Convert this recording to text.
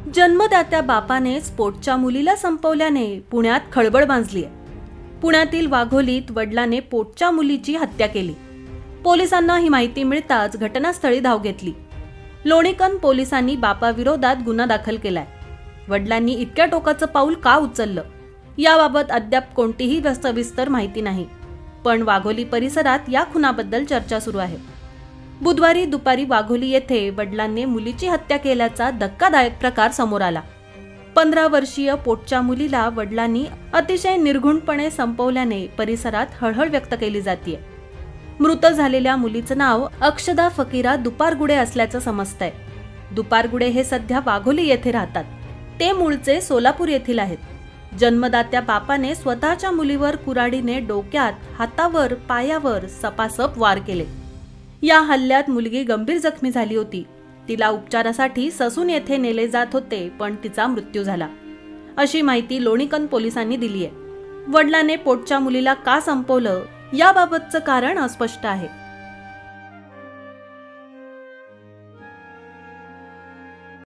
जन्मदात्या बापाने स्पोर्टच्या मुलीला संपवल्याने पुण्यात खळबळ माजली आहे। पुण्यातील वाघोलीत वडिलाने पोटच्या मुलीची हत्या केली। पोलिसांना ही माहिती मिळताच घटनास्थळी धाव घेतली। लोणीकन पोलिसांनी बापाविरोधात गुन्हा दाखल केलाय। वडिलांनी इतक्या टोकाचं पाऊल का उचललं याबाबत अद्याप कोणतीही सविस्तर माहिती नाही, पण वाघोली परिसरात या खुनाबद्दल चर्चा सुरू आहे। बुधवारी दुपारी वाघोली येथे वडिलांनी मुलीची हत्या केल्याचा धक्कादायक प्रकार समोर आला। 15 वर्षीय पोटच्या मुलीला वडिलांनी अतिशय निर्घुणपणे संपवल्याने परिसरात हळहळ व्यक्त केली जाते। मृत झालेल्या मुलीचं नाव अक्षदा फकीरा दुपारगुडे असल्याचं समजतंय। दुपारगुडे हे सध्या वाघोली येथे राहतात। ते मूळचे सोलापूर येथील आहेत। जन्मदात्या बापाने स्वतःच्या मुलीवर कुऱ्हाडीने डोक्यात, हातावर, पायावर सपासप वार केले। या हल्ल्यात मुलगी गंभीर जखमी झाली होती। तिला उपचारासाठी ससून येथे नेले जात होते, पण तिचा मृत्यू झाला, अशी माहिती लोणीकन पोलिसांनी दिली आहे। वडिलांने पोटच्या मुलीला का संपवलं याबाबतचं कारण अस्पष्ट आहे।